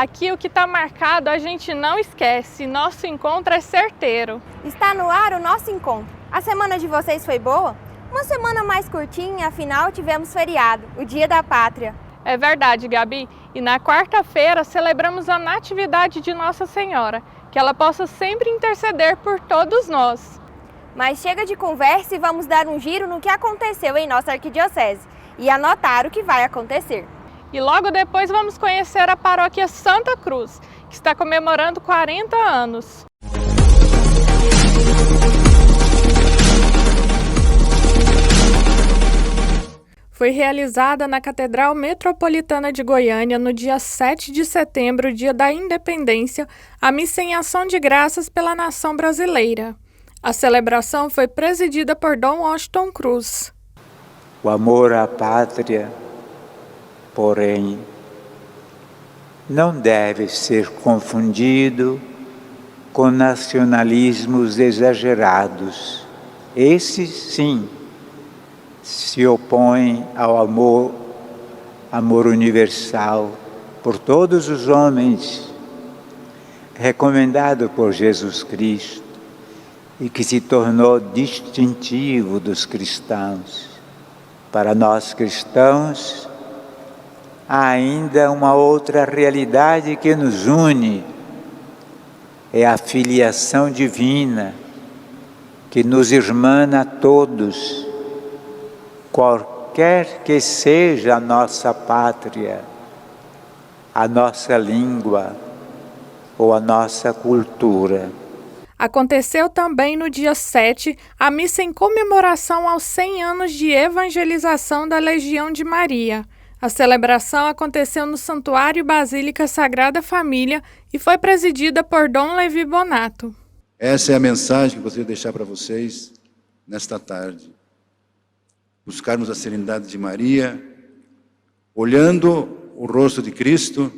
Aqui o que está marcado a gente não esquece, nosso encontro é certeiro. Está no ar o nosso encontro. A semana de vocês foi boa? Uma semana mais curtinha, afinal tivemos feriado, o Dia da Pátria. É verdade, Gabi. E na quarta-feira celebramos a Natividade de Nossa Senhora, que ela possa sempre interceder por todos nós. Mas chega de conversa e vamos dar um giro no que aconteceu em nossa arquidiocese e anotar o que vai acontecer. E logo depois vamos conhecer a paróquia Santa Cruz, que está comemorando 40 anos. Foi realizada na Catedral Metropolitana de Goiânia no dia 7 de setembro, dia da Independência, a missa em ação de graças pela nação brasileira. A celebração foi presidida por Dom Washington Cruz. O amor à pátria, porém, não deve ser confundido com nacionalismos exagerados. Esses, sim, se opõem ao amor universal por todos os homens, recomendado por Jesus Cristo e que se tornou distintivo dos cristãos. Para nós cristãos, há ainda uma outra realidade que nos une, é a filiação divina, que nos irmana a todos, qualquer que seja a nossa pátria, a nossa língua ou a nossa cultura. Aconteceu também no dia 7 a missa em comemoração aos 100 anos de evangelização da Legião de Maria. A celebração aconteceu no Santuário Basílica Sagrada Família e foi presidida por Dom Levi Bonato. Essa é a mensagem que eu gostaria de deixar para vocês nesta tarde. Buscarmos a serenidade de Maria, olhando o rosto de Cristo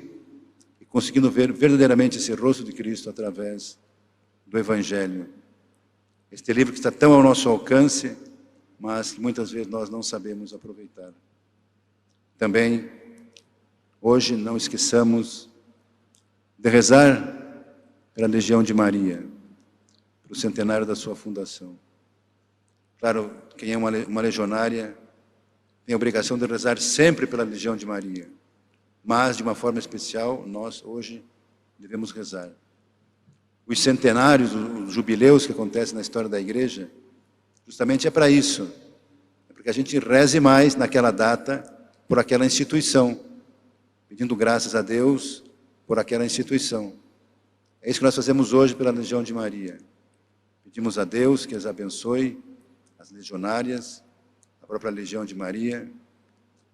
e conseguindo ver verdadeiramente esse rosto de Cristo através do Evangelho. Este livro que está tão ao nosso alcance, mas que muitas vezes nós não sabemos aproveitar. Também, hoje, não esqueçamos de rezar pela Legião de Maria, para o centenário da sua fundação. Claro, quem é uma legionária tem a obrigação de rezar sempre pela Legião de Maria, mas, de uma forma especial, nós, hoje, devemos rezar. Os centenários, os jubileus que acontecem na história da Igreja, justamente é para isso. É para que a gente reze mais naquela data por aquela instituição, pedindo graças a Deus por aquela instituição. É isso que nós fazemos hoje pela Legião de Maria. Pedimos a Deus que as abençoe, as legionárias, a própria Legião de Maria,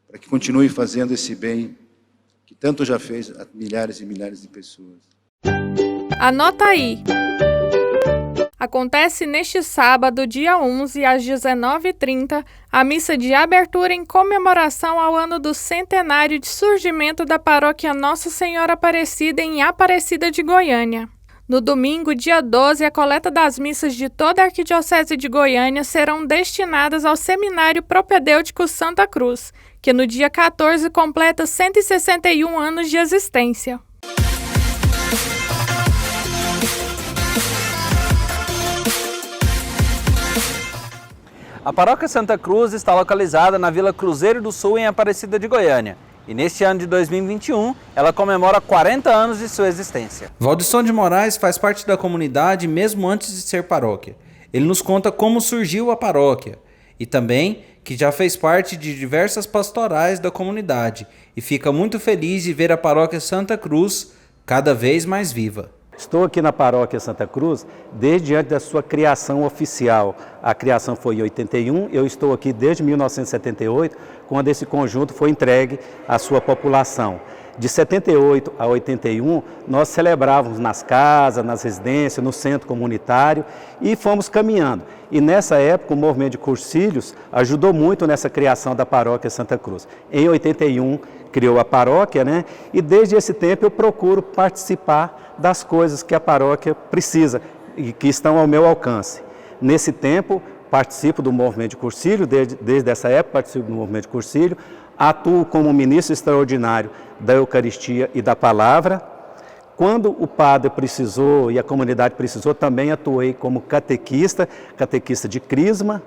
para que continue fazendo esse bem que tanto já fez a milhares e milhares de pessoas. Anota aí! Acontece neste sábado, dia 11, às 19h30, a missa de abertura em comemoração ao ano do centenário de surgimento da paróquia Nossa Senhora Aparecida em Aparecida de Goiânia. No domingo, dia 12, a coleta das missas de toda a Arquidiocese de Goiânia serão destinadas ao Seminário Propedêutico Santa Cruz, que no dia 14 completa 161 anos de existência. A Paróquia Santa Cruz está localizada na Vila Cruzeiro do Sul, em Aparecida de Goiânia. E neste ano de 2021, ela comemora 40 anos de sua existência. Valdisson de Moraes faz parte da comunidade mesmo antes de ser paróquia. Ele nos conta como surgiu a paróquia e também que já fez parte de diversas pastorais da comunidade e fica muito feliz de ver a Paróquia Santa Cruz cada vez mais viva. Estou aqui na Paróquia Santa Cruz desde antes da sua criação oficial. A criação foi em 81, eu estou aqui desde 1978, quando esse conjunto foi entregue à sua população. De 78 a 81, nós celebrávamos nas casas, nas residências, no centro comunitário e fomos caminhando. E nessa época o movimento de Cursilhos ajudou muito nessa criação da Paróquia Santa Cruz. Em 81 criou a paróquia, né? E desde esse tempo eu procuro participar das coisas que a paróquia precisa e que estão ao meu alcance. Nesse tempo participo do movimento de Cursilho, desde essa época participo do movimento de Cursilho, atuo como ministro extraordinário da Eucaristia e da Palavra Quando o padre precisou e a comunidade precisou, também atuei como catequista de crisma,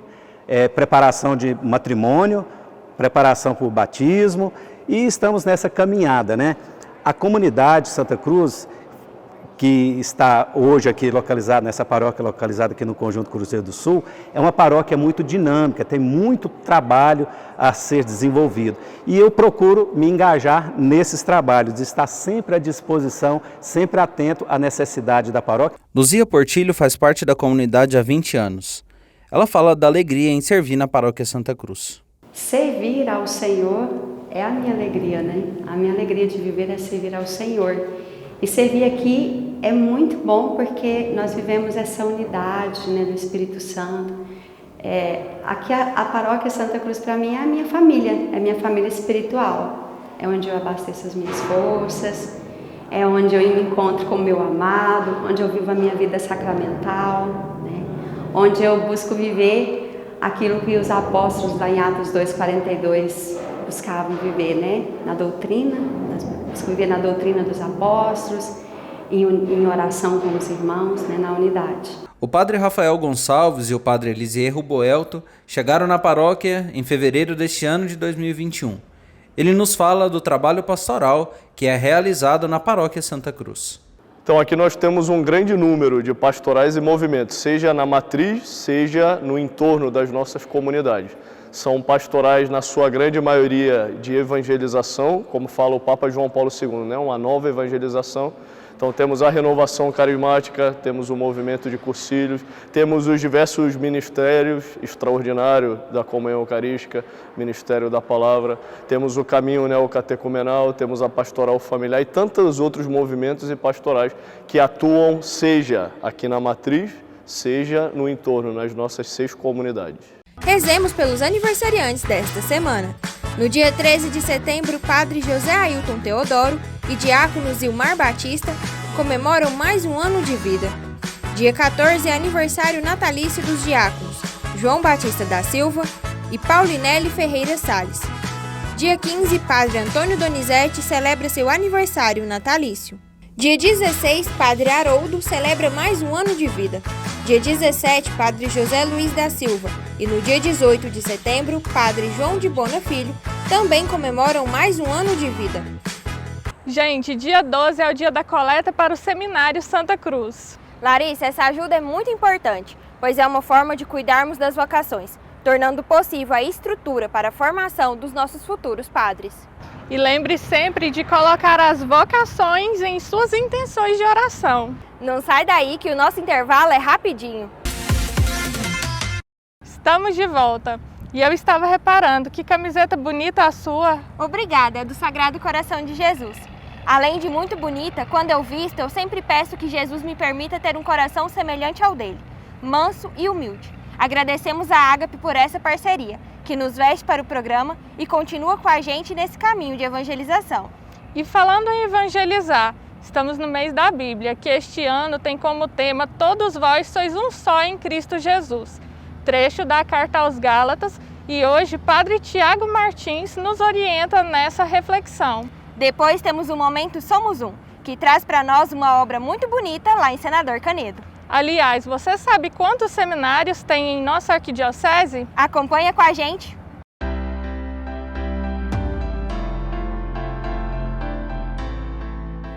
preparação de matrimônio, preparação para o batismo, e estamos nessa caminhada, né? A comunidade Santa Cruz, que está hoje aqui localizada, nessa paróquia localizada aqui no Conjunto Cruzeiro do Sul, é uma paróquia muito dinâmica, tem muito trabalho a ser desenvolvido. E eu procuro me engajar nesses trabalhos, estar sempre à disposição, sempre atento à necessidade da paróquia. Luzia Portilho faz parte da comunidade há 20 anos. Ela fala da alegria em servir na paróquia Santa Cruz. Servir ao Senhor é a minha alegria, né? A minha alegria de viver é servir ao Senhor. E servir aqui é muito bom porque nós vivemos essa unidade, né, do Espírito Santo. Aqui a paróquia Santa Cruz para mim é a minha família espiritual. É onde eu abasteço as minhas forças, é onde eu me encontro com o meu amado, onde eu vivo a minha vida sacramental, né, onde eu busco viver aquilo que os apóstolos lá em Atos 2:42 buscavam viver, né, na doutrina, buscam viver na doutrina dos apóstolos, em oração com os irmãos, né, na unidade. O padre Rafael Gonçalves e o padre Elisierro Boelto chegaram na paróquia em fevereiro deste ano de 2021. Ele nos fala do trabalho pastoral que é realizado na paróquia Santa Cruz. Então aqui nós temos um grande número de pastorais e movimentos, seja na matriz, seja no entorno das nossas comunidades. São pastorais, na sua grande maioria, de evangelização, como fala o Papa João Paulo II, né? Uma nova evangelização. Então temos a renovação carismática, temos o movimento de cursilhos, temos os diversos ministérios extraordinários da comunhão eucarística, ministério da palavra, temos o caminho neocatecumenal, temos a pastoral familiar e tantos outros movimentos e pastorais que atuam, seja aqui na matriz, seja no entorno, nas nossas 6 comunidades. Rezemos pelos aniversariantes desta semana. No dia 13 de setembro, Padre José Ailton Teodoro e diácono Zilmar Batista comemoram mais um ano de vida. Dia 14 é aniversário natalício dos diáconos João Batista da Silva e Paulinelli Ferreira Salles. Dia 15, Padre Antônio Donizete celebra seu aniversário natalício. Dia 16, Padre Haroldo celebra mais um ano de vida. Dia 17, Padre José Luiz da Silva e no dia 18 de setembro, Padre João de Bona Filho também comemoram mais um ano de vida. Gente, dia 12 é o dia da coleta para o Seminário Santa Cruz. Larissa, essa ajuda é muito importante, pois é uma forma de cuidarmos das vocações, tornando possível a estrutura para a formação dos nossos futuros padres. E lembre sempre de colocar as vocações em suas intenções de oração. Não sai daí que o nosso intervalo é rapidinho. Estamos de volta. E eu estava reparando, que camiseta bonita a sua. Obrigada, é do Sagrado Coração de Jesus. Além de muito bonita, quando eu visto, eu sempre peço que Jesus me permita ter um coração semelhante ao dele, manso e humilde. Agradecemos a Ágape por essa parceria, que nos veste para o programa e continua com a gente nesse caminho de evangelização. E falando em evangelizar, estamos no mês da Bíblia, que este ano tem como tema Todos vós sois um só em Cristo Jesus. Trecho da carta aos Gálatas, e hoje Padre Tiago Martins nos orienta nessa reflexão. Depois temos o Momento Somos Um, que traz para nós uma obra muito bonita lá em Senador Canedo. Aliás, você sabe quantos seminários tem em nossa arquidiocese? Acompanha com a gente!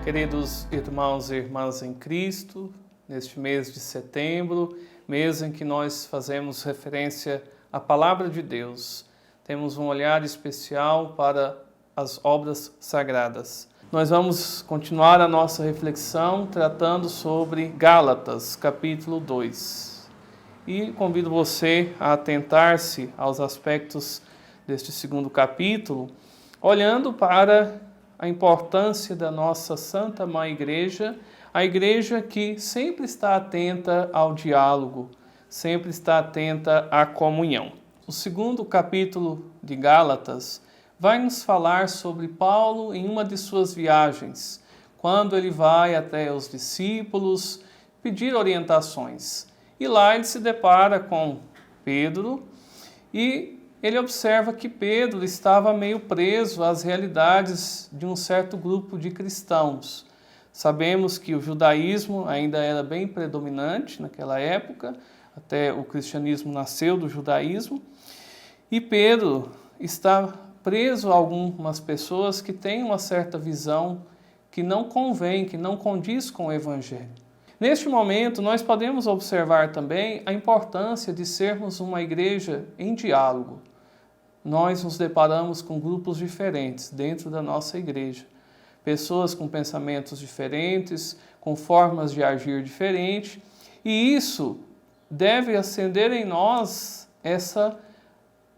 Queridos irmãos e irmãs em Cristo, neste mês de setembro, mês em que nós fazemos referência à Palavra de Deus, temos um olhar especial para as obras sagradas. Nós vamos continuar a nossa reflexão tratando sobre Gálatas, capítulo 2. E convido você a atentar-se aos aspectos deste segundo capítulo, olhando para a importância da nossa Santa Mãe Igreja, a igreja que sempre está atenta ao diálogo, sempre está atenta à comunhão. O segundo capítulo de Gálatas vai nos falar sobre Paulo em uma de suas viagens, quando ele vai até os discípulos pedir orientações. E lá ele se depara com Pedro e ele observa que Pedro estava meio preso às realidades de um certo grupo de cristãos. Sabemos que o judaísmo ainda era bem predominante naquela época, até o cristianismo nasceu do judaísmo, e Pedro está preso a algumas pessoas que têm uma certa visão que não convém, que não condiz com o Evangelho. Neste momento, nós podemos observar também a importância de sermos uma igreja em diálogo. Nós nos deparamos com grupos diferentes dentro da nossa igreja. Pessoas com pensamentos diferentes, com formas de agir diferentes, e isso deve acender em nós essa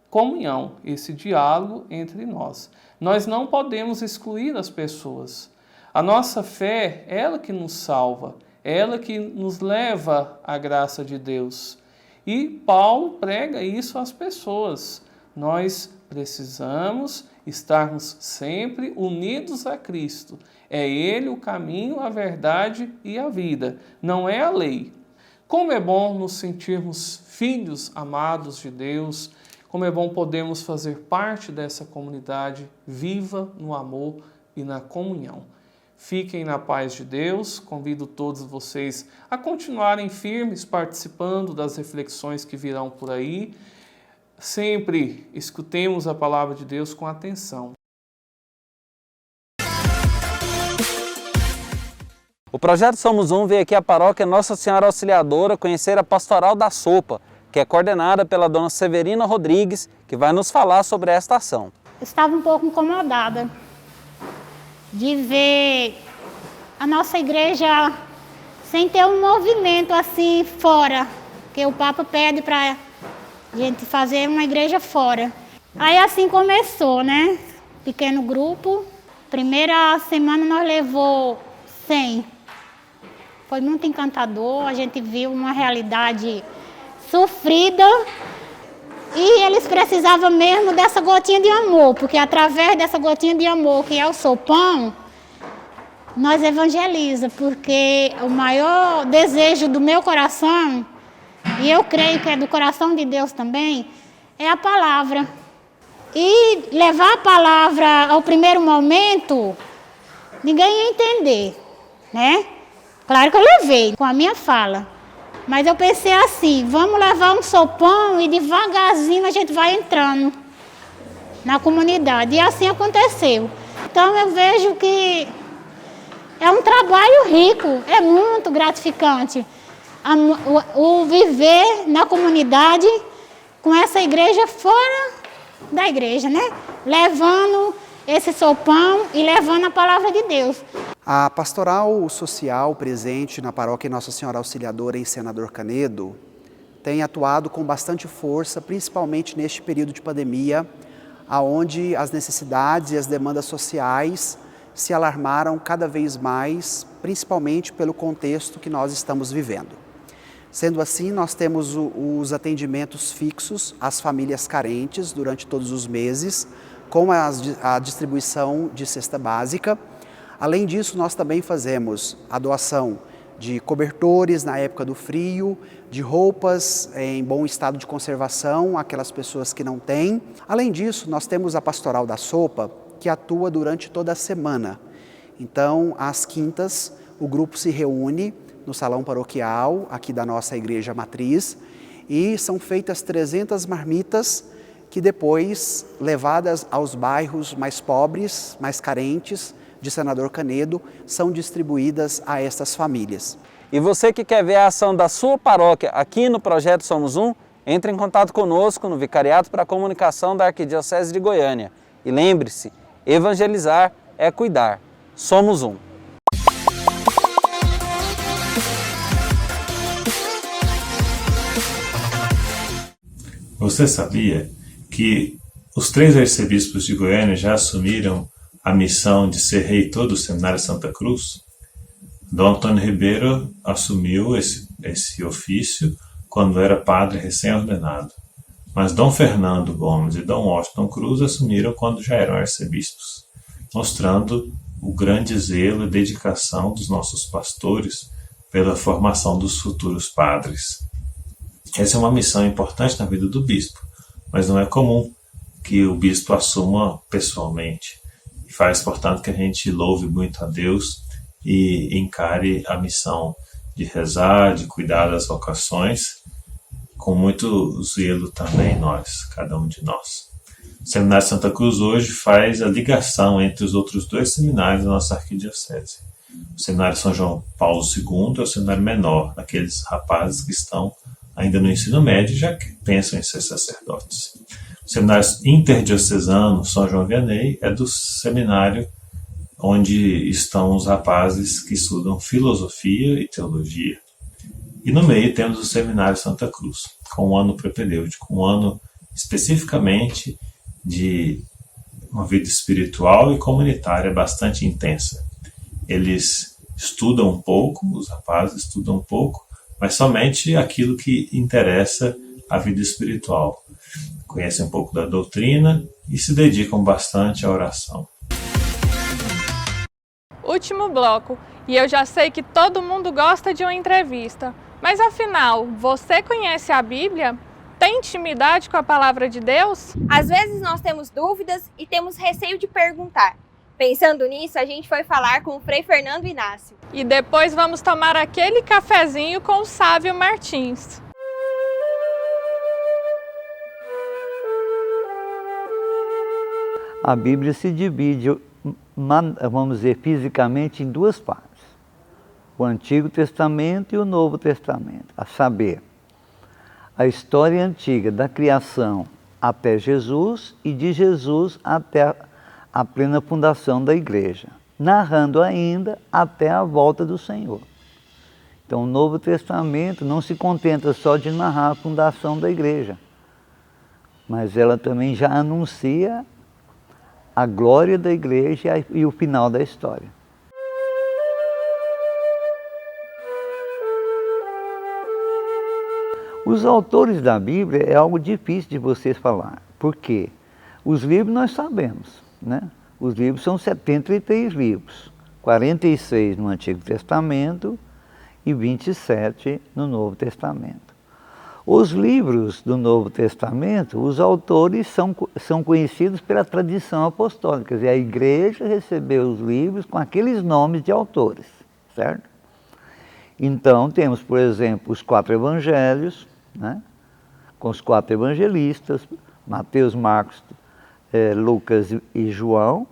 comunhão, esse diálogo entre nós. Nós não podemos excluir as pessoas. A nossa fé, ela que nos salva, ela que nos leva à graça de Deus. E Paulo prega isso às pessoas. Nós precisamos estarmos sempre unidos a Cristo. É Ele o caminho, a verdade e a vida, não é a lei. Como é bom nos sentirmos filhos amados de Deus, como é bom podermos fazer parte dessa comunidade viva no amor e na comunhão. Fiquem na paz de Deus, convido todos vocês a continuarem firmes participando das reflexões que virão por aí. Sempre escutemos a palavra de Deus com atenção. O projeto Somos Um veio aqui à paróquia Nossa Senhora Auxiliadora conhecer a Pastoral da Sopa, que é coordenada pela dona Severina Rodrigues, que vai nos falar sobre esta ação. Estava um pouco incomodada de ver a nossa igreja sem ter um movimento assim fora, que o Papa pede para a gente fazer uma igreja fora. Aí assim começou, né? Pequeno grupo. Primeira semana nós levou 100. Foi muito encantador, a gente viu uma realidade sofrida e eles precisavam mesmo dessa gotinha de amor, porque através dessa gotinha de amor, que é o sopão, nós evangeliza, porque o maior desejo do meu coração, e eu creio que é do coração de Deus também, é a palavra. E levar a palavra ao primeiro momento, ninguém ia entender, né? Claro que eu levei com a minha fala, mas eu pensei assim, vamos levar um sopão e devagarzinho a gente vai entrando na comunidade. E assim aconteceu. Então eu vejo que é um trabalho rico, é muito gratificante. O viver na comunidade com essa igreja fora da igreja, né? Levando esse sopão e levando a palavra de Deus. A pastoral social presente na paróquia Nossa Senhora Auxiliadora em Senador Canedo tem atuado com bastante força, principalmente neste período de pandemia, onde as necessidades e as demandas sociais se alarmaram cada vez mais, principalmente pelo contexto que nós estamos vivendo. Sendo assim, nós temos os atendimentos fixos às famílias carentes durante todos os meses, com a distribuição de cesta básica. Além disso, nós também fazemos a doação de cobertores na época do frio, de roupas em bom estado de conservação, aquelas pessoas que não têm. Além disso, nós temos a Pastoral da Sopa, que atua durante toda a semana. Então, às quintas, o grupo se reúne no salão paroquial, aqui da nossa igreja matriz, e são feitas 300 marmitas que depois, levadas aos bairros mais pobres, mais carentes, de Senador Canedo, são distribuídas a estas famílias. E você que quer ver a ação da sua paróquia aqui no Projeto Somos Um, entre em contato conosco no Vicariato para a Comunicação da Arquidiocese de Goiânia. E lembre-se, evangelizar é cuidar. Somos um. Você sabia que os 3 arcebispos de Goiânia já assumiram a missão de ser reitor do Seminário Santa Cruz? Dom Antônio Ribeiro assumiu esse ofício quando era padre recém-ordenado, mas Dom Fernando Gomes e Dom Washington Cruz assumiram quando já eram arcebispos, mostrando o grande zelo e dedicação dos nossos pastores pela formação dos futuros padres. Essa é uma missão importante na vida do bispo, mas não é comum que o bispo assuma pessoalmente. E faz, portanto, que a gente louve muito a Deus e encare a missão de rezar, de cuidar das vocações, com muito zelo também nós, cada um de nós. O Seminário Santa Cruz hoje faz a ligação entre os outros 2 seminários da nossa arquidiocese. O Seminário São João Paulo II é o seminário menor, aqueles rapazes que estão ainda no ensino médio e já pensam em ser sacerdotes. O Seminário Interdiocesano São João Vianney é do seminário onde estão os rapazes que estudam filosofia e teologia. E no meio temos o Seminário Santa Cruz, com um ano propedêutico, um ano especificamente de uma vida espiritual e comunitária bastante intensa. Eles estudam um pouco, os rapazes estudam um pouco, mas somente aquilo que interessa à vida espiritual. Conhecem um pouco da doutrina e se dedicam bastante à oração. Último bloco, e eu já sei que todo mundo gosta de uma entrevista, mas afinal, você conhece a Bíblia? Tem intimidade com a palavra de Deus? Às vezes nós temos dúvidas e temos receio de perguntar. Pensando nisso, a gente foi falar com o Frei Fernando Inácio. E depois vamos tomar aquele cafezinho com o Sávio Martins. A Bíblia se divide, vamos dizer, fisicamente em 2 partes. O Antigo Testamento e o Novo Testamento, a saber, a história antiga da criação até Jesus e de Jesus até a plena fundação da igreja, narrando ainda até a volta do Senhor. Então o Novo Testamento não se contenta só de narrar a fundação da igreja, mas ela também já anuncia a glória da igreja e o final da história. Os autores da Bíblia é algo difícil de vocês falar, porque os livros nós sabemos, né? Os livros são 73 livros, 46 no Antigo Testamento e 27 no Novo Testamento. Os livros do Novo Testamento, os autores são conhecidos pela tradição apostólica, quer dizer, a igreja recebeu os livros com aqueles nomes de autores, certo? Então temos, por exemplo, os 4 evangelhos, né? Com os 4 evangelistas, Mateus, Marcos, Lucas e João.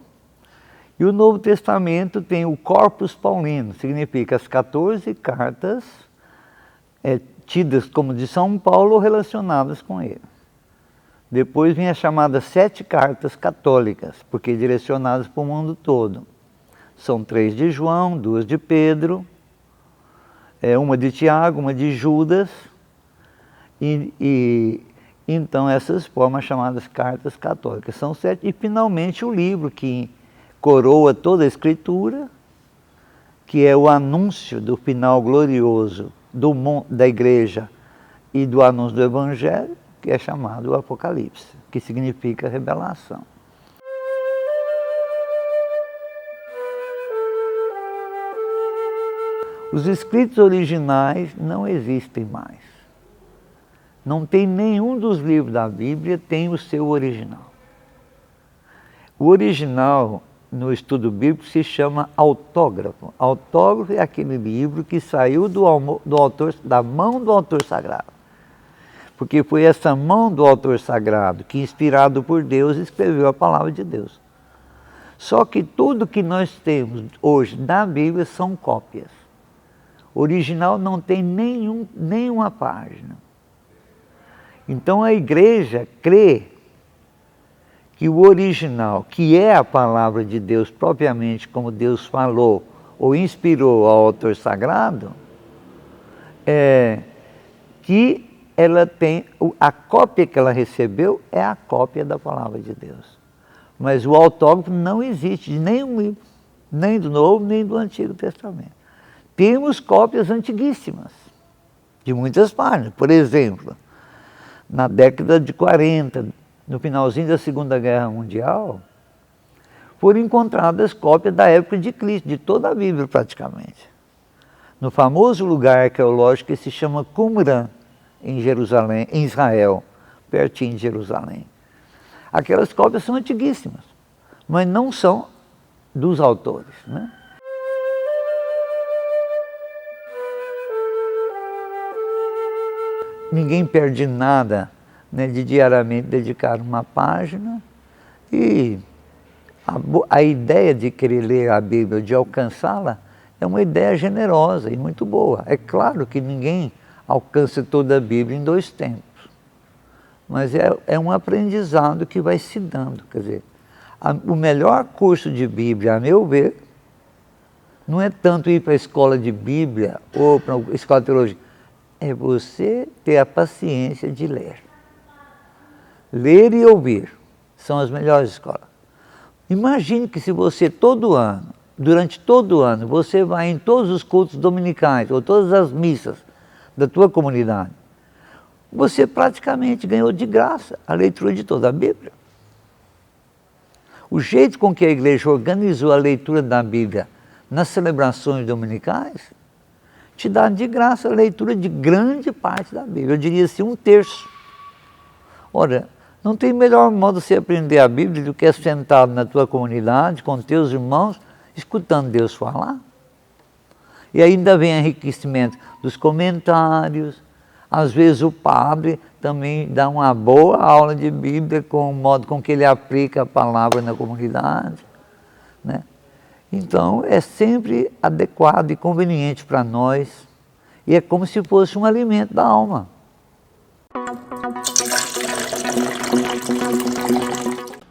E o Novo Testamento tem o Corpus Paulino, significa as 14 cartas tidas como de São Paulo ou relacionadas com ele. Depois vem as chamadas 7 cartas católicas, porque direcionadas para o mundo todo. São 3 de João, 2 de Pedro, uma de Tiago, uma de Judas, e então essas formas chamadas cartas católicas. São 7, e finalmente o livro que coroa toda a Escritura, que é o anúncio do final glorioso da igreja e do anúncio do Evangelho, que é chamado o Apocalipse, que significa revelação. Os escritos originais não existem mais. Não tem nenhum dos livros da Bíblia tem o seu original. O original, no estudo bíblico, se chama autógrafo. Autógrafo é aquele livro que saiu da mão do autor sagrado. Porque foi essa mão do autor sagrado que, inspirado por Deus, escreveu a palavra de Deus. Só que tudo que nós temos hoje na Bíblia são cópias. O original não tem nenhuma página. Então a igreja crê que o original, que é a palavra de Deus propriamente como Deus falou ou inspirou ao autor sagrado, que ela tem, a cópia que ela recebeu é a cópia da palavra de Deus. Mas o autógrafo não existe de nenhum livro, nem do Novo, nem do Antigo Testamento. Temos cópias antiguíssimas, de muitas páginas. Por exemplo, na década de 40, no finalzinho da Segunda Guerra Mundial, foram encontradas cópias da época de Cristo, de toda a Bíblia praticamente. No famoso lugar arqueológico que se chama Qumran, em Jerusalém, em Israel, pertinho de Jerusalém. Aquelas cópias são antiguíssimas, mas não são dos autores, né? ninguém perde nada, né, de diariamente dedicar uma página. E a ideia de querer ler a Bíblia, de alcançá-la, é uma ideia generosa e muito boa. É claro que ninguém alcança toda a Bíblia em 2 tempos, mas é um aprendizado que vai se dando. Quer dizer, o melhor curso de Bíblia, a meu ver, não é tanto ir para a escola de Bíblia ou para a escola de teologia, é você ter a paciência de ler. Ler e ouvir são as melhores escolas. Imagine que se você todo ano, durante todo o ano, você vai em todos os cultos dominicais ou todas as missas da tua comunidade, você praticamente ganhou de graça a leitura de toda a Bíblia. O jeito com que a igreja organizou a leitura da Bíblia nas celebrações dominicais te dá de graça a leitura de grande parte da Bíblia, eu diria assim, 1/3. Ora, não tem melhor modo de você aprender a Bíblia do que sentado na tua comunidade, com teus irmãos, escutando Deus falar. E ainda vem enriquecimento dos comentários. Às vezes o padre também dá uma boa aula de Bíblia com o modo com que ele aplica a palavra na comunidade, né? Então é sempre adequado e conveniente para nós. E é como se fosse um alimento da alma.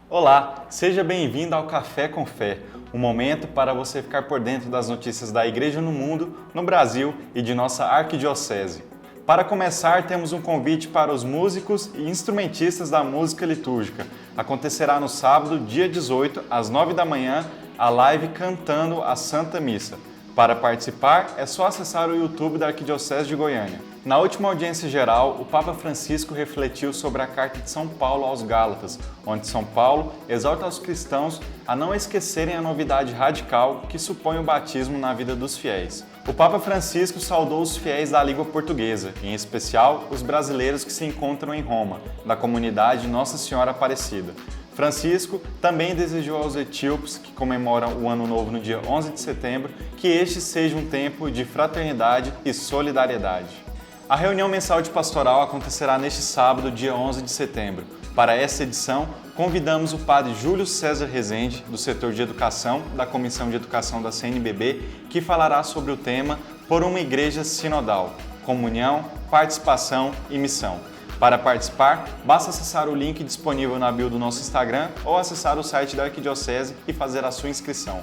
Olá, seja bem-vindo ao Café com Fé, um momento para você ficar por dentro das notícias da Igreja no mundo, no Brasil e de nossa arquidiocese. Para começar, temos um convite para os músicos e instrumentistas da música litúrgica. Acontecerá no sábado, dia 18, às 9 da manhã, a live Cantando a Santa Missa. Para participar, é só acessar o YouTube da Arquidiocese de Goiânia. Na última audiência geral, o Papa Francisco refletiu sobre a carta de São Paulo aos Gálatas, onde São Paulo exorta os cristãos a não esquecerem a novidade radical que supõe o batismo na vida dos fiéis. O Papa Francisco saudou os fiéis da língua portuguesa, em especial os brasileiros que se encontram em Roma, da comunidade Nossa Senhora Aparecida. Francisco também desejou aos etíopes, que comemoram o Ano Novo no dia 11 de setembro, que este seja um tempo de fraternidade e solidariedade. A reunião mensal de pastoral acontecerá neste sábado, dia 11 de setembro. Para essa edição, convidamos o padre Júlio César Rezende, do setor de educação da Comissão de Educação da CNBB, que falará sobre o tema Por uma Igreja Sinodal, Comunhão, Participação e Missão. Para participar, basta acessar o link disponível na bio do nosso Instagram ou acessar o site da Arquidiocese e fazer a sua inscrição.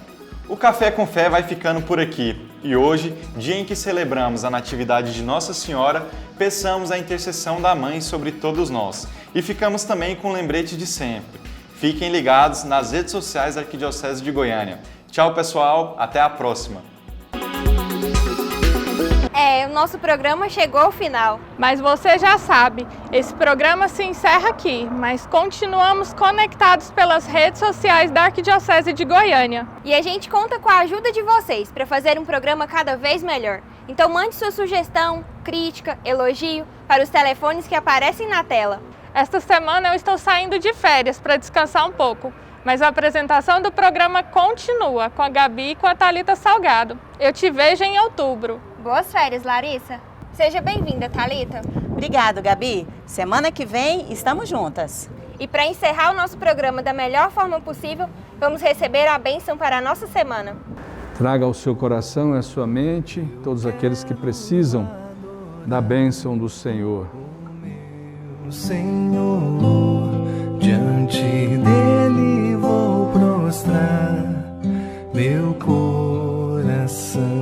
O Café com Fé vai ficando por aqui e hoje, dia em que celebramos a Natividade de Nossa Senhora, peçamos a intercessão da Mãe sobre todos nós e ficamos também com o lembrete de sempre. Fiquem ligados nas redes sociais da Arquidiocese de Goiânia. Tchau, pessoal, até a próxima! O nosso programa chegou ao final. Mas você já sabe, esse programa se encerra aqui, mas continuamos conectados pelas redes sociais da Arquidiocese de Goiânia. E a gente conta com a ajuda de vocês para fazer um programa cada vez melhor. Então mande sua sugestão, crítica, elogio para os telefones que aparecem na tela. Esta semana eu estou saindo de férias para descansar um pouco, mas a apresentação do programa continua com a Gabi e com a Thalita Salgado. Eu te vejo em outubro. Boas férias, Larissa. Seja bem-vinda, Thalita. Obrigado, Gabi. Semana que vem estamos juntas. E para encerrar o nosso programa da melhor forma possível, vamos receber a bênção para a nossa semana. Traga ao seu coração e à sua mente todos aqueles que precisam da bênção do Senhor. Senhor, diante dele vou prostrar meu coração.